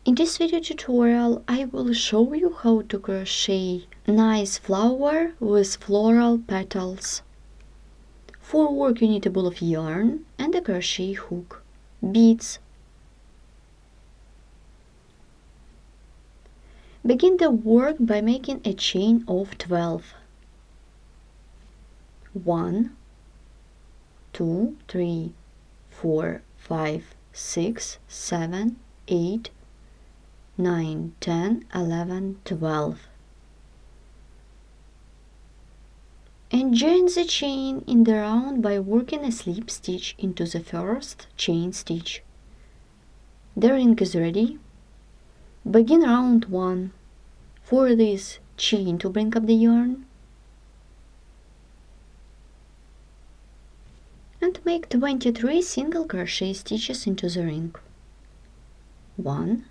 In this video tutorial, I will show you how to crochet nice flower with floral petals. For work you need a ball of yarn and a crochet hook, beads. Begin the work by making a chain of 12. 1, 2, 3, 4, 5, 6, 7, 8, 9, 10, 11, 12. And join the chain in the round by working a slip stitch into the first chain stitch. The ring is ready. Begin round 1. For this, chain to bring up the yarn and make 23 single crochet stitches into the ring. 1,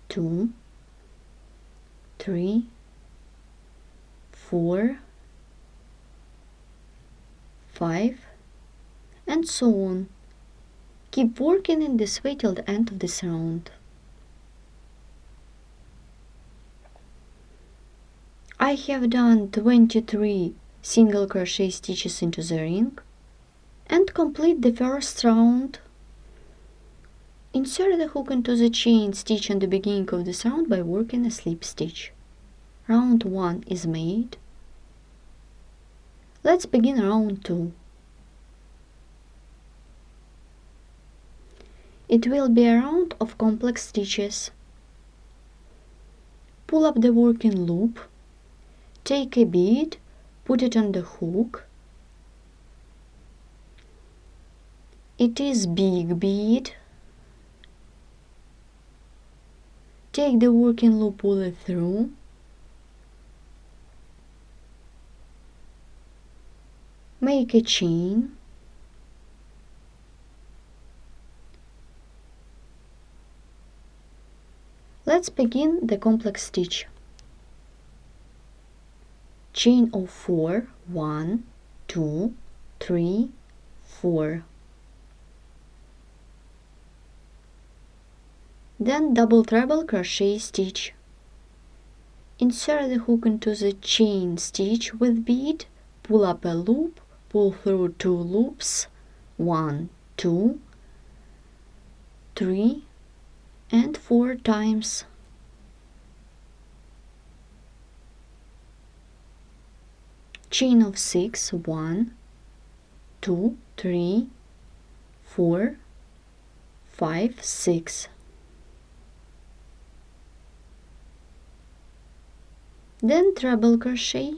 2, 3, 4, 5, and so on. Keep working in this way till the end of this round. I have done 23 single crochet stitches into the ring and complete the first round. Insert the hook into the chain stitch at the beginning of this round by working a slip stitch. Round 1 is made. Let's begin round 2. It will be a round of complex stitches. Pull up the working loop, take a bead, put it on the hook. It is big bead. Take the working loop, pull it through. Make a chain. Let's begin the complex stitch. Chain of 4, 1, 2, 3, 4. Then double treble crochet stitch. Insert the hook into the chain stitch with bead, pull up a loop, pull through 2 loops, 1, 2, 3, and 4 times. Chain of 6, 1, 2, 3, 4, 5, 6. Then treble crochet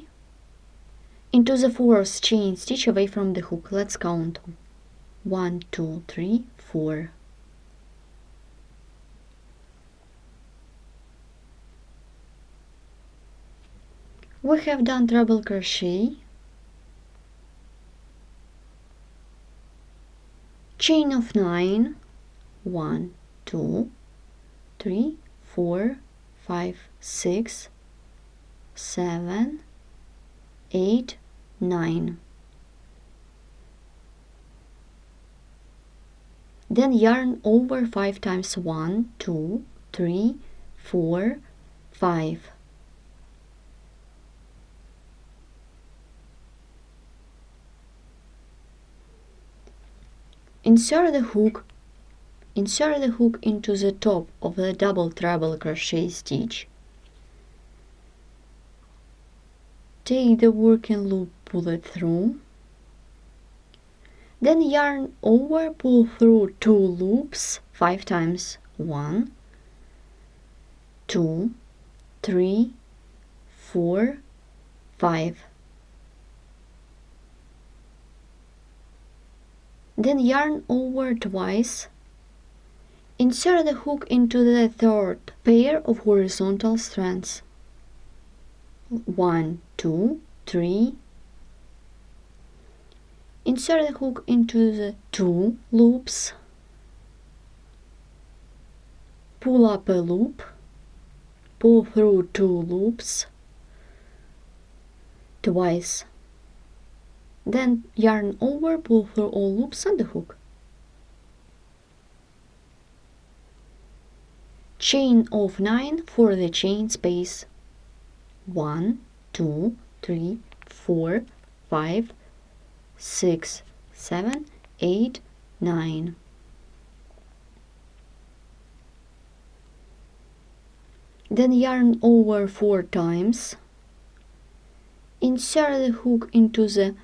into the 4th chain stitch away from the hook. Let's count 1, 2, 3, 4. We have done treble crochet, chain of 9, 1, 2, 3, 4, 5, 6, 7, 8, 9. Then yarn over 5 times, 1, 2, 3, 4, 5. Insert the hook into the top of the double treble crochet stitch. Take the working loop, pull it through. Then yarn over, pull through 2 loops 5 times, 1, 2, 3, 4, 5. Then yarn over twice. Insert the hook into the 3rd pair of horizontal strands. 1, 2, 3. Insert the hook into the 2 loops. Pull up a loop. Pull through 2 loops twice. Then yarn over, pull through all loops on the hook. chain of 9 for the chain space. 1, 2, 3, 4, 5, 6, 7, 8, 9. Then yarn over 4 times. Insert the hook into the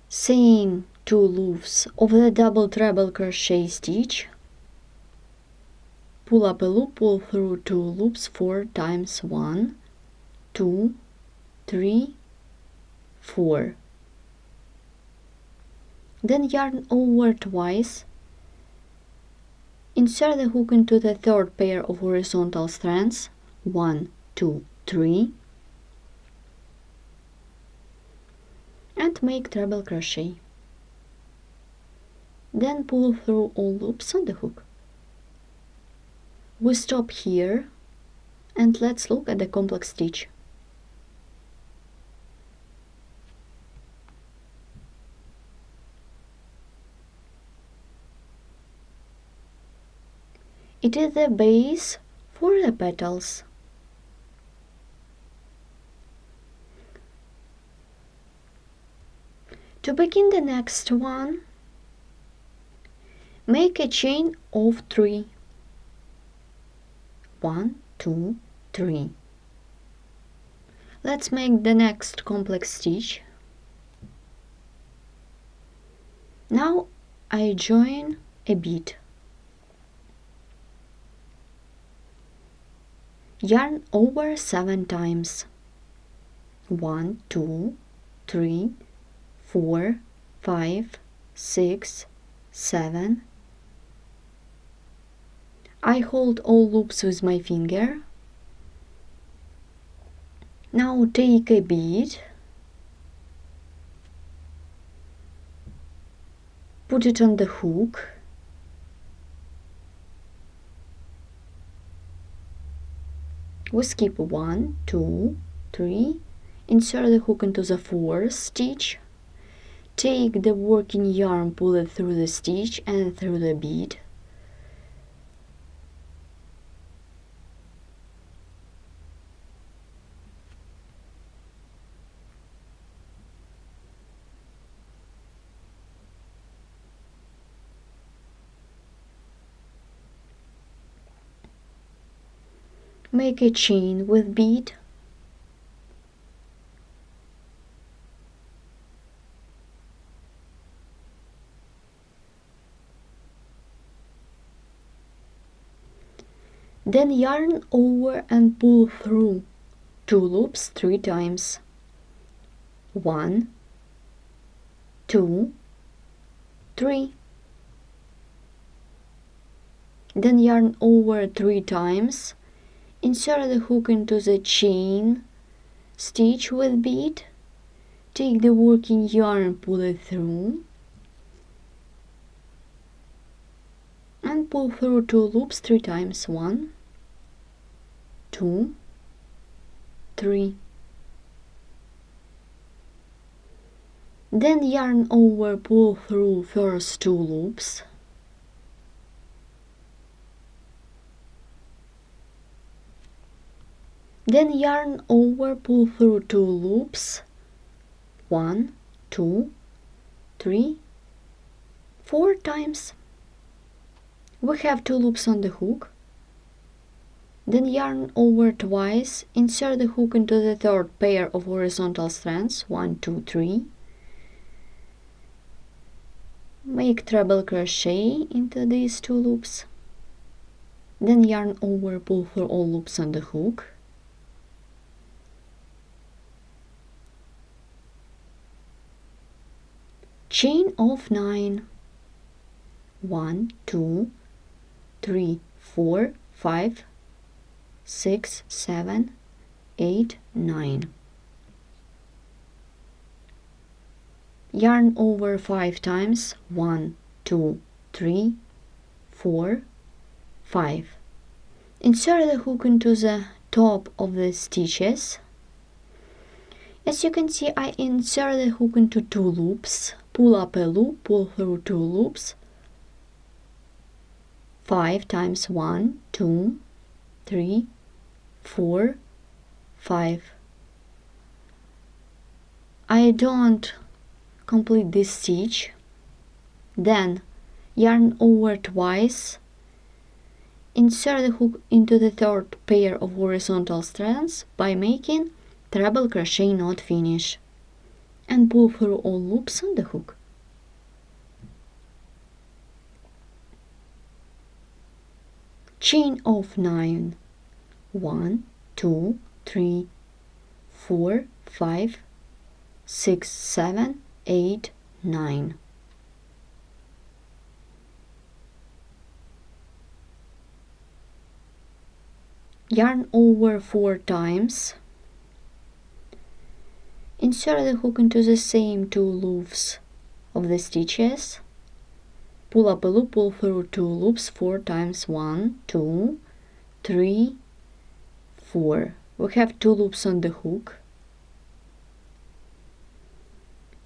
same 2 loops of the double treble crochet stitch. Pull up a loop, pull through 2 loops 4 times. 1, 2, 3, 4. Then yarn over twice. Insert the hook into the third pair of horizontal strands. 1, 2, 3. And make treble crochet. Then pull through all loops on the hook. We stop here and let's look at the complex stitch. It is the base for the petals. To begin the next one, make a chain of 3. 1, 2, 3. Let's make the next complex stitch. Now I join a bead. Yarn over 7 times. 1, 2, 3, 4, 5, 6, 7. I hold all loops with my finger. Now take a bead, put it on the hook, we skip 1, 2, 3, insert the hook into the 4th stitch, take the working yarn, pull it through the stitch and through the bead. Make a chain with bead. Then yarn over and pull through 2 loops 3 times. 1, 2, 3. Then yarn over 3 times. Insert the hook into the chain stitch with bead. Take the working yarn, pull it through, and pull through 2 loops 3 times. 1, 2, 3. Then yarn over, pull through first 2 loops. Then yarn over, pull through 2 loops. 1, 2, 3, 4 times. We have 2 loops on the hook. Then yarn over twice, insert the hook into the third pair of horizontal strands. 1, 2, 3. Make treble crochet into these 2 loops. Then yarn over, pull through all loops on the hook. Chain of 9. 1, 2, 3, 4, 5, 6, 7, 8, 9. Yarn over 5 times. 1, 2, 3, 4, 5. Insert the hook into the top of the stitches. As you can see, I insert the hook into 2 loops, pull up a loop, pull through 2 loops, 5 times. 1, 2, 3, 4, 5. I don't complete this stitch. Then yarn over twice, insert the hook into the third pair of horizontal strands by making treble crochet knot finish, and pull through all loops on the hook. Chain of 9. 1, 2, 3, 4, 5, 6, 7, 8, 9. Yarn over 4 times. Insert the hook into the same 2 loops of the stitches. Pull up a loop, pull through 2 loops 4 times. 1, 2, 3, 4. We have 2 loops on the hook.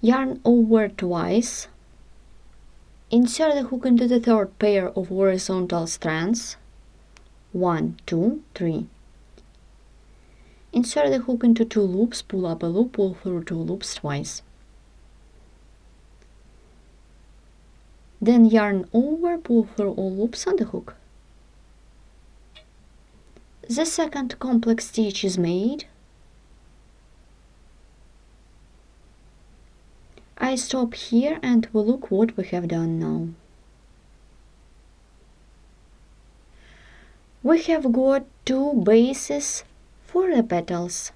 Yarn over twice. Insert the hook into the third pair of horizontal strands. 1, 2, 3. Insert the hook into 2 loops, pull up a loop, pull through 2 loops twice. Then yarn over, pull through all loops on the hook. The second complex stitch is made. I stop here and we look what we have done now. We have got 2 bases for the petals.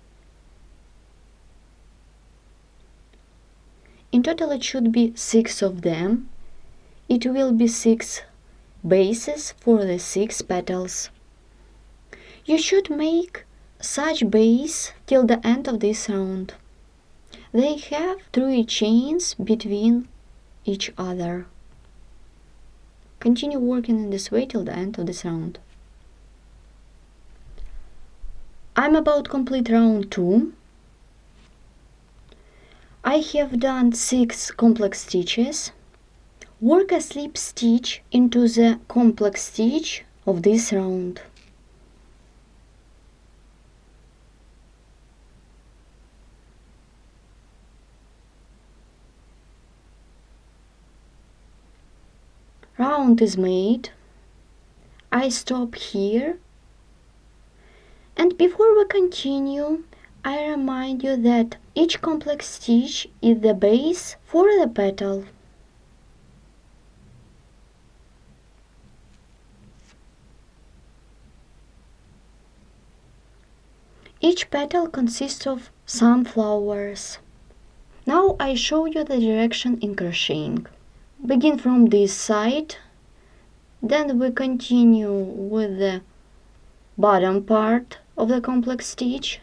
In total it should be 6 of them. It will be 6 bases for the 6 petals. You should make such base till the end of this round. They have 3 chains between each other. Continue working in this way till the end of this round. I'm about to complete round 2. I have done 6 complex stitches. Work a slip stitch into the complex stitch of this round. Round is made. I stop here. And before we continue, I remind you that each complex stitch is the base for the petal. Each petal consists of sunflowers. Now I show you the direction in crocheting. Begin from this side, then we continue with the bottom part of the complex stitch.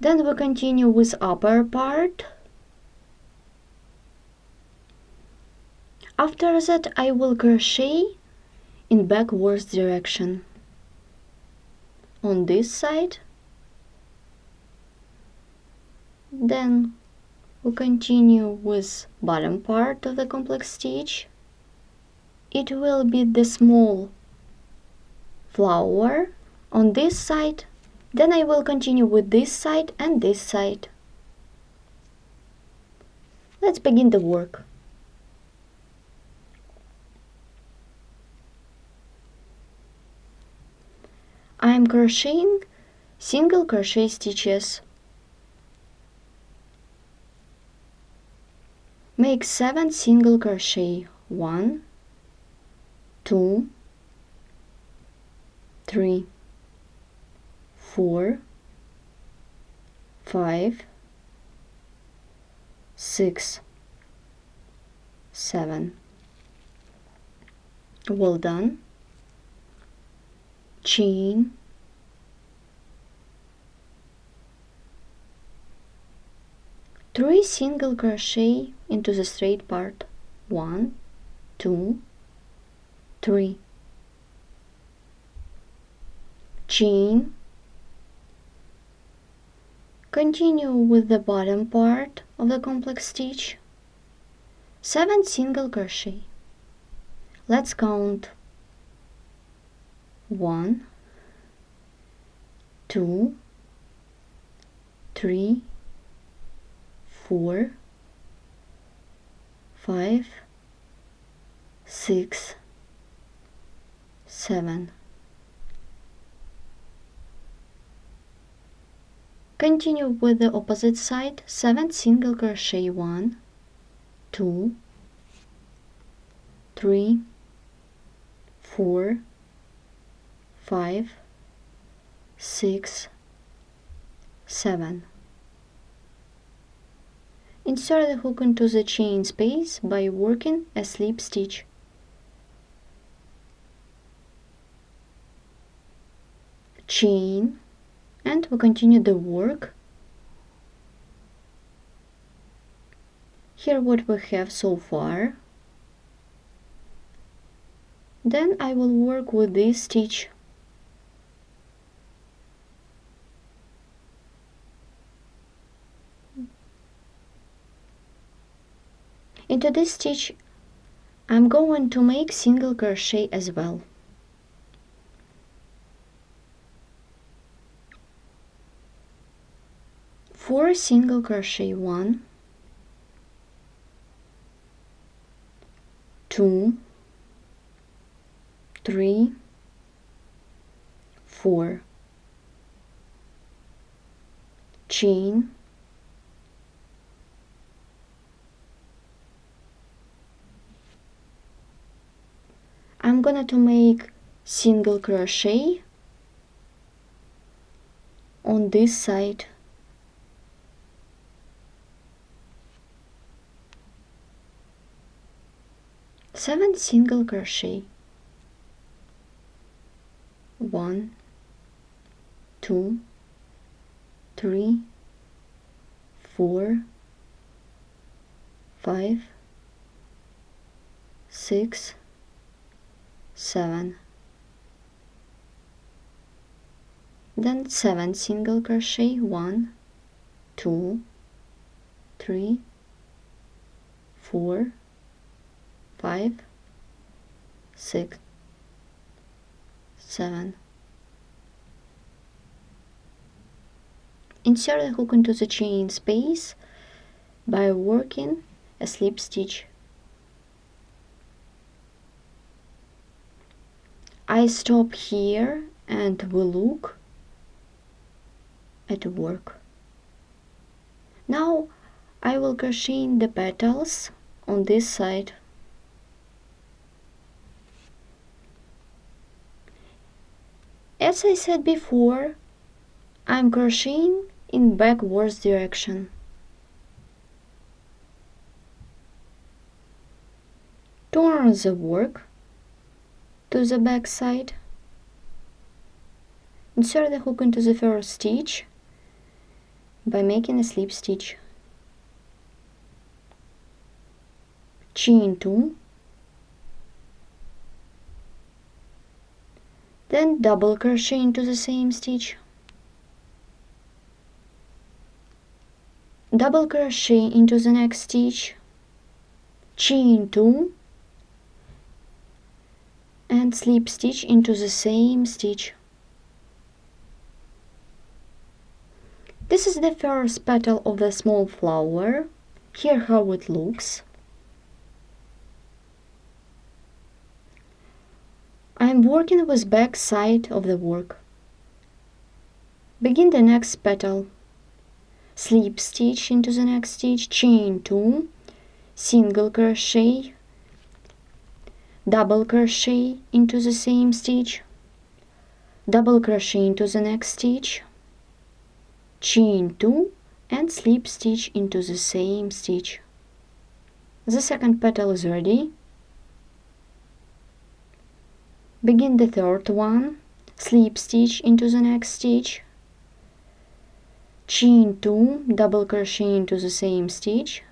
Then we continue with upper part. After that I will crochet in backwards direction. On this side. Then we continue with bottom part of the complex stitch. It will be the small flower on this side. Then I will continue with this side and this side. Let's begin the work. I am crocheting single crochet stitches. Make 7 single crochet. 1, 2, 3, 4, 5, 6, 7. Well done. Chain, three single crochet into the straight part. 1, 2, 3. Chain, continue with the bottom part of the complex stitch. 7 single crochet. Let's count. 1, 2, 3, 4, 5, 6, 7. Continue with the opposite side. 7 single crochet, 1, 2, 3, 4, 5, 6, 7. Insert the hook into the chain space by working a slip stitch. Chain, and we continue the work. Here what we have so far. Then I will work with this stitch. Into this stitch I'm going to make single crochet as well. Four single crochet, 1, 2, 3, 4. Chain, I'm gonna to make single crochet on this side. Seven single crochet, 1, 2, 3, 4, 5, 6, 7. Then 7 single crochet, 1, 2, 3, 4, 5, 6, 7. Insert the hook into the chain space by working a slip stitch. I stop here and will look at work. Now I will crochet the petals on this side. As I said before, I'm crocheting in backwards direction. Turn the work to the back side. Insert the hook into the first stitch by making a slip stitch. Chain 2, then double crochet into the same stitch. Double crochet into the next stitch, chain 2, and slip stitch into the same stitch. This is the first petal of the small flower. Here how it looks. I am working with back side of the work. Begin the next petal. Slip stitch into the next stitch, chain 2, single crochet, double crochet into the same stitch, double crochet into the next stitch, chain 2, and slip stitch into the same stitch. The second petal is ready. Begin the third one, slip stitch into the next stitch, chain 2, double crochet into the same stitch,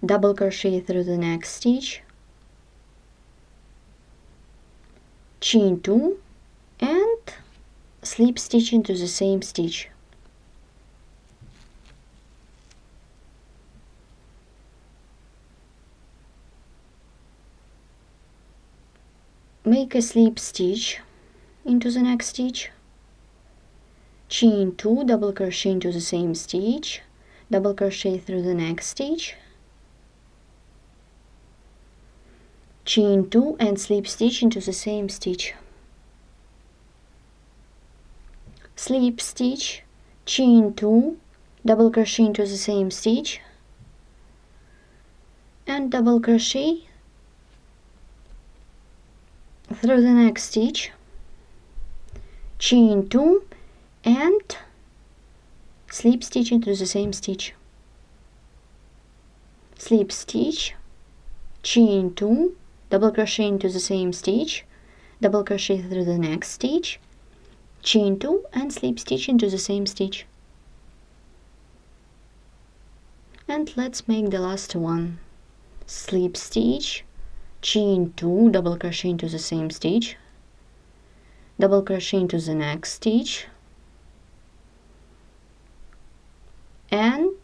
double crochet through the next stitch, chain 2, and slip stitch into the same stitch. make a slip stitch into the next stitch, chain 2, double crochet into the same stitch, double crochet through the next stitch, chain 2 and slip stitch into the same stitch, slip stitch, chain 2, double crochet into the same stitch, and double crochet through the next stitch, chain 2 and slip stitch into the same stitch, slip stitch, chain 2, double crochet into the same stitch, double crochet through the next stitch, chain 2 and slip stitch into the same stitch. And let's make the last one. Slip stitch, chain 2, double crochet into the same stitch, double crochet into the next stitch, and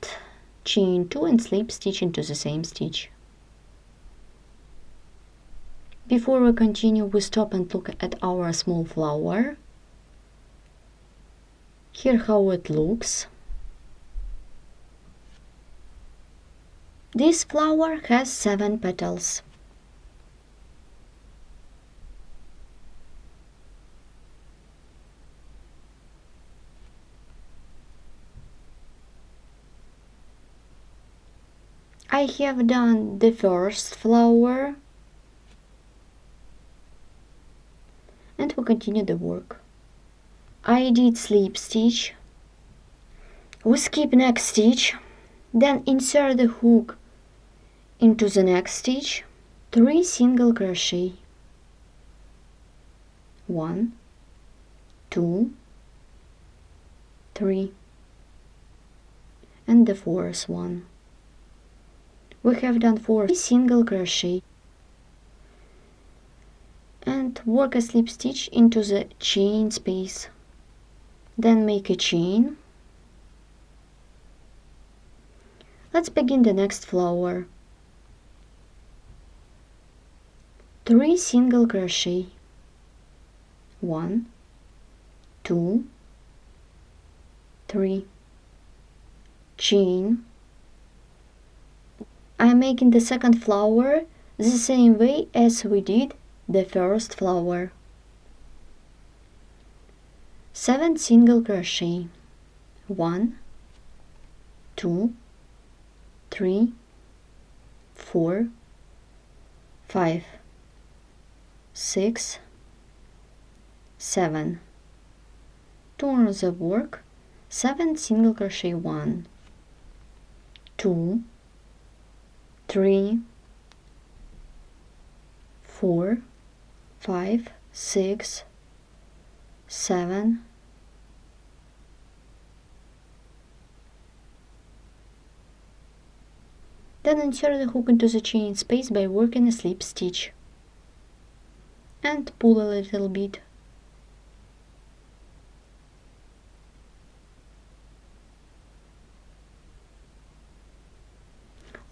chain 2 and slip stitch into the same stitch. Before we continue, we stop and look at our small flower. Here how it looks. This flower has 7 petals. I have done the first flower and we continue the work. I did slip stitch, we skip next stitch, then insert the hook into the next stitch, 3 single crochet, 1, 2, 3, and the 4th one. We have done 4 single crochet and work a slip stitch into the chain space, then make a chain. Let's begin the next flower. 3 single crochet, 1, 2, 3, chain. I'm making the second flower the same way as we did the first flower. 7 single crochet, 1, 2, 3, 4, 5, 6, 7. Turn the work, 7 single crochet, 1, 2, 3, 4, 5, 6, 7, then insert the hook into the chain space by working a slip stitch and pull a little bit.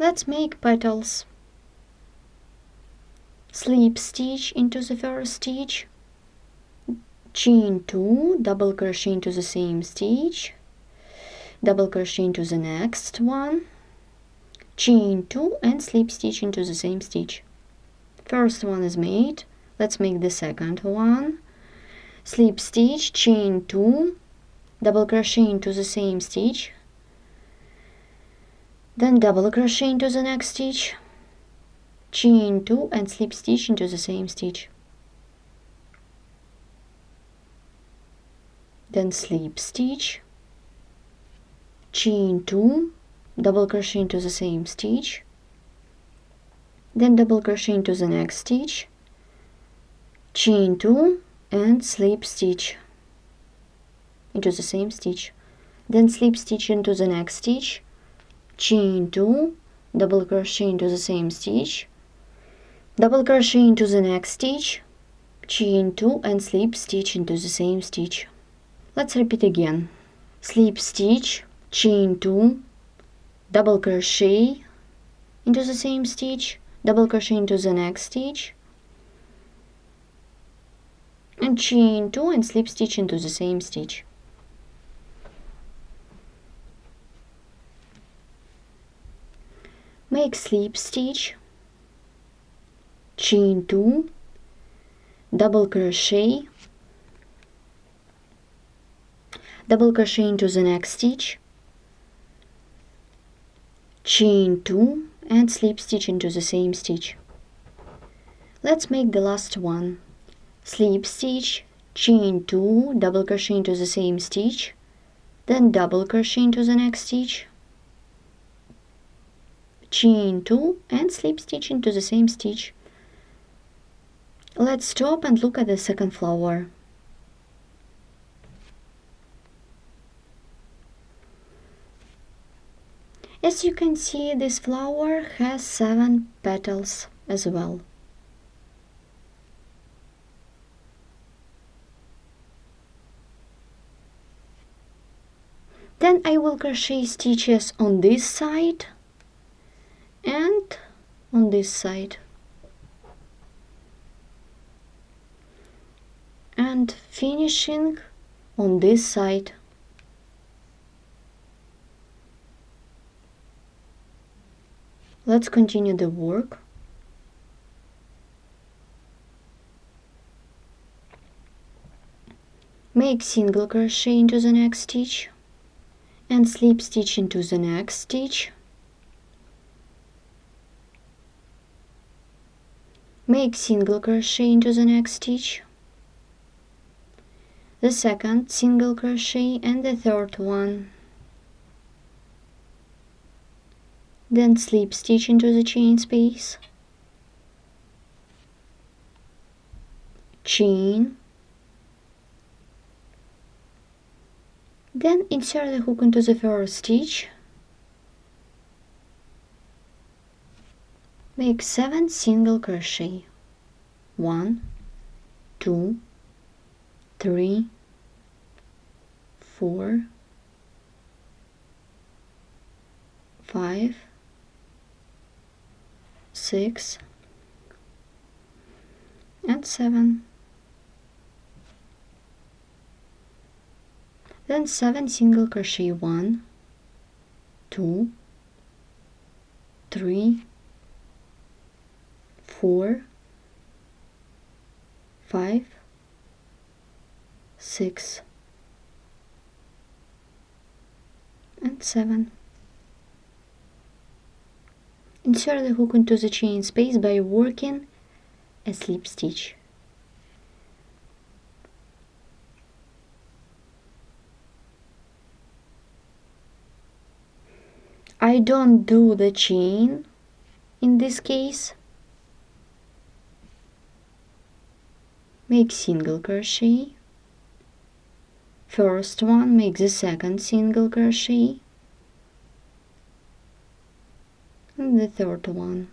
Let's make petals. Slip stitch into the first stitch, chain 2, double crochet into the same stitch, double crochet into the next one, chain 2 and slip stitch into the same stitch. First one is made. Let's make the second one. Slip stitch, chain 2, double crochet into the same stitch, then double crochet into the next stitch, chain 2 and slip stitch into the same stitch, then slip stitch, chain 2, double crochet into the same stitch, then double crochet into the next stitch, chain 2 and slip stitch into the same stitch, then slip stitch into the next stitch, chain 2, double crochet into the same stitch, double crochet into the next stitch, chain 2 and slip stitch into the same stitch. Let's repeat again. Slip stitch, chain 2, double crochet into the same stitch, double crochet into the next stitch, and chain 2 and slip stitch into the same stitch. Make slip stitch, chain 2, double crochet into the next stitch, chain 2 and slip stitch into the same stitch. Let's make the last one. Slip stitch, chain 2, double crochet into the same stitch, then double crochet into the next stitch, chain 2 and slip stitch into the same stitch. Let's stop and look at the second flower. As you can see, this flower has 7 petals as well. Then I will crochet stitches on this side and on this side, and finishing on this side. Let's continue the work. Make single crochet into the next stitch and slip stitch into the next stitch. Make single crochet into the next stitch, the second single crochet and the third one. Then slip stitch into the chain space, chain, then insert the hook into the first stitch, make 7 single crochet, 1, 2, 3, 4, 5, 6 and 7. Then 7 single crochet, 1, 2, 3, 4, 5, 6 and 7. Insert the hook into the chain space by working a slip stitch. I don't do the chain in this case. Make single crochet, first one, make the second single crochet and the third one.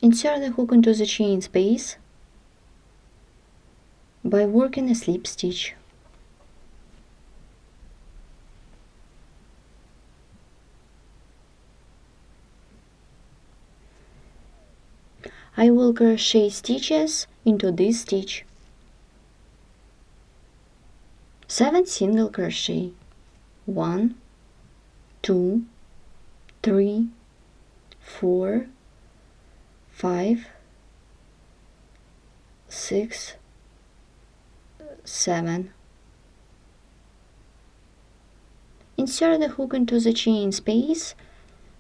Insert the hook into the chain space by working a slip stitch. I will crochet stitches into this stitch. 7 single crochet, 1, 2, 3, 4, 5, 6, 7. Insert the hook into the chain space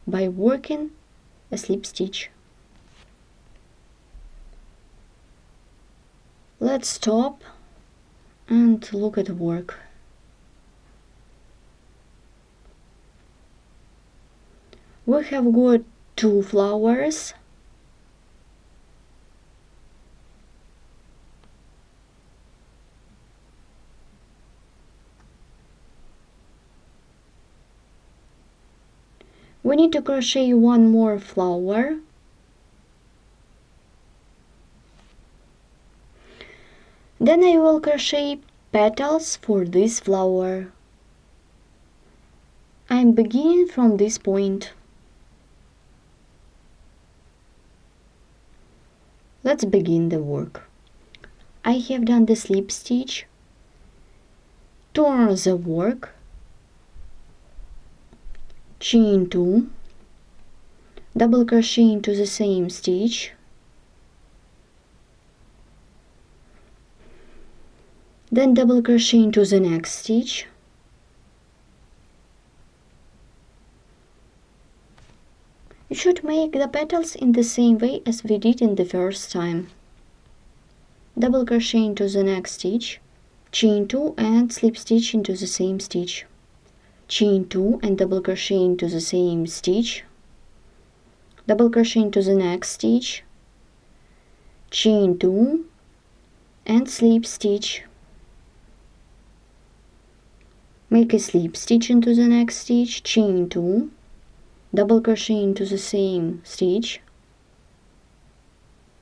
by working a slip stitch. Let's stop and look at work. We have got 2 flowers, we need to crochet 1 more flower, then I will crochet petals for this flower. I'm beginning from this point. Let's begin the work. I have done the slip stitch. Turn the work, chain 2, double crochet into the same stitch, then double crochet into the next stitch, you should make the petals in the same way as we did in the first time. Double crochet into the next stitch, chain 2 and slip stitch into the same stitch, chain 2 and double crochet into the same stitch, double crochet into the next stitch, chain 2 and slip stitch. Make a slip stitch into the next stitch, chain 2, double crochet into the same stitch,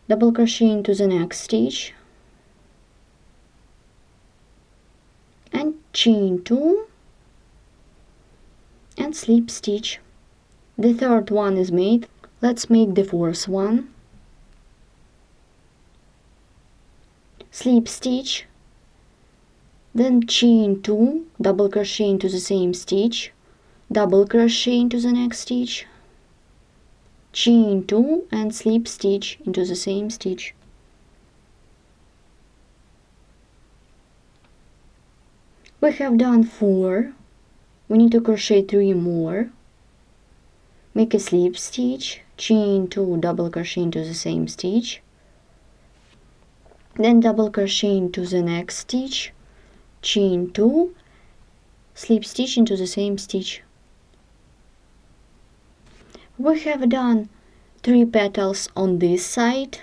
double crochet into the next stitch, and chain 2 and slip stitch. The third one is made. Let's make the fourth one. Slip stitch, then chain 2, double crochet into the same stitch, double crochet into the next stitch, chain 2 and slip stitch into the same stitch. We have done 4. We need to crochet 3 more. Make a slip stitch, chain 2, double crochet into the same stitch, then double crochet into the next stitch, chain 2, slip stitch into the same stitch. We have done 3 petals on this side,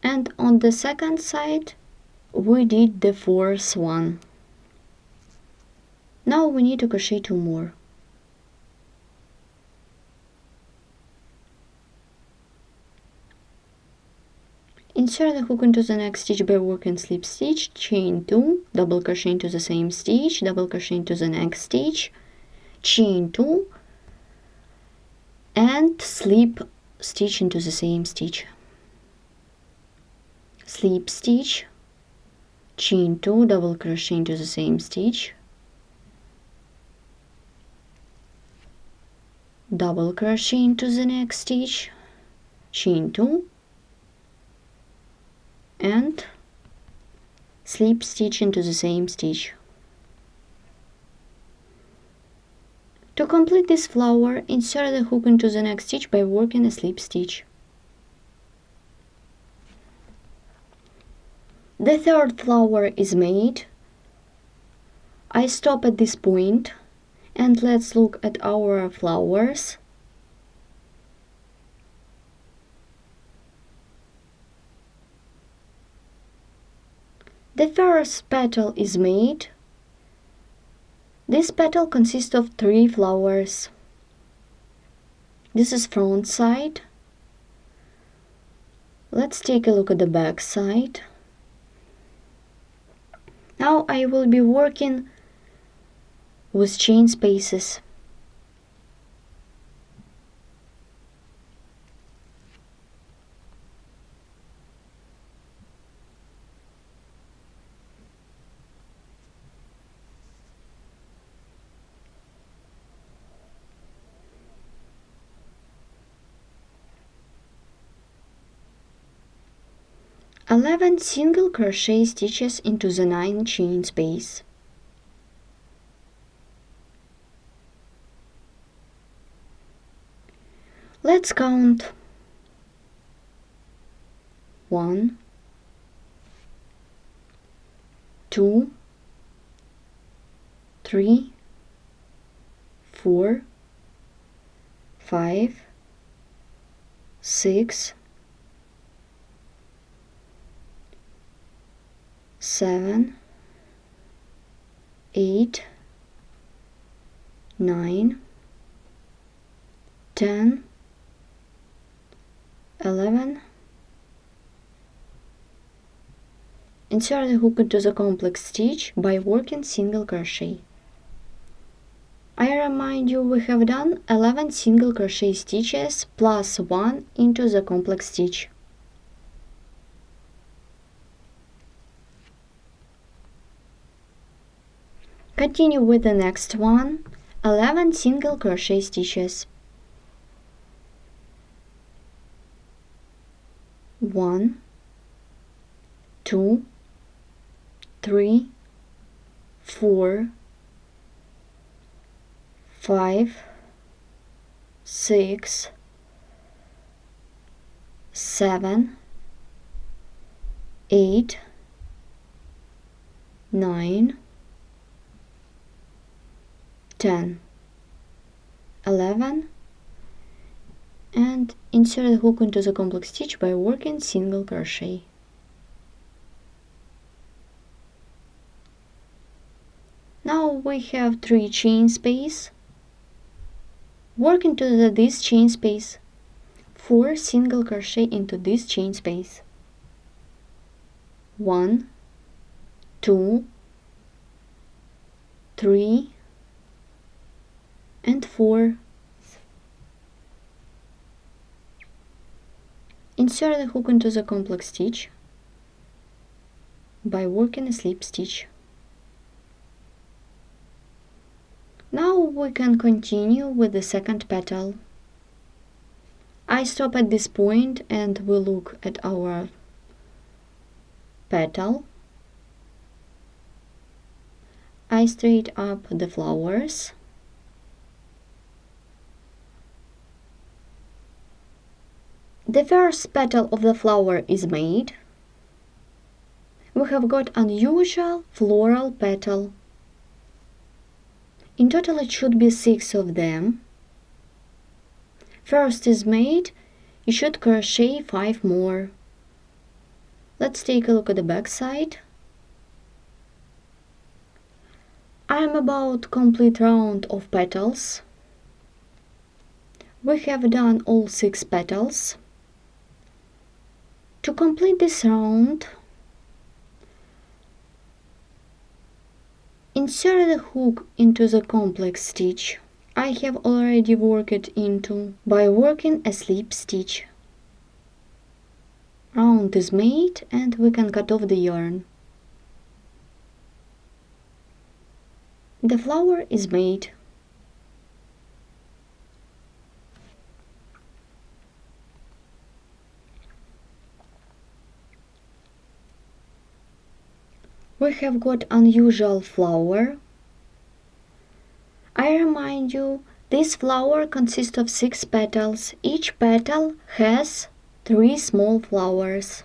and on the second side we did the 4th one. Now we need to crochet 2 more. Insert the hook into the next stitch by working slip stitch, chain 2, double crochet into the same stitch, double crochet into the next stitch, chain 2 and slip stitch into the same stitch. Slip stitch, chain 2, double crochet into the same stitch, double crochet into the next stitch, chain 2 and slip stitch into the same stitch. To complete this flower, insert the hook into the next stitch by working a slip stitch. The third flower is made. I stop at this point and let's look at our flowers. The first petal is made. This petal consists of 3 flowers. This is front side. Let's take a look at the back side. Now I will be working with chain spaces. Eleven single crochet stitches into the 9 chain space. Let's count 1, 2, 3, 4, 5, 6, 7, 8, 9, 10, 11. Insert the hook into the complex stitch by working single crochet. I remind you we have done 11 single crochet stitches plus 1 into the complex stitch. Continue with the next one, 11 single crochet stitches. 1, 2, 3, 4, 5, 6, 7, 8, 9, 10, 11, and insert the hook into the complex stitch by working single crochet. Now we have 3 chain space. Work into this chain space. 4 single crochet into this chain space. 1, 2, 3, and 4. Insert the hook into the complex stitch by working a slip stitch. Now we can continue with the second petal. I stop at this point and we look at our petal. I straight up the flowers. The first petal of the flower is made. We have got unusual floral petal. In total it should be 6 of them. First is made, you should crochet 5 more. Let's take a look at the back side. I am about complete round of petals. We have done all 6 petals. To complete this round, insert the hook into the complex stitch. I have already worked it into by working a slip stitch. Round is made and we can cut off the yarn. The flower is made. We have got unusual flower. I remind you, this flower consists of 6 petals. Each petal has 3 small flowers.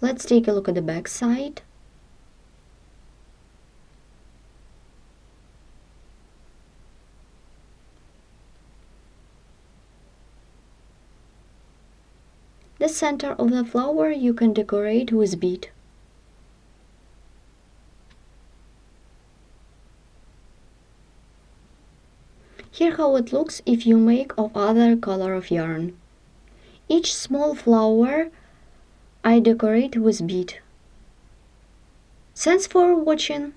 Let's take a look at the back side. The center of the flower you can decorate with bead. Here how it looks if you make of other color of yarn. Each small flower I decorate with bead. Thanks for watching.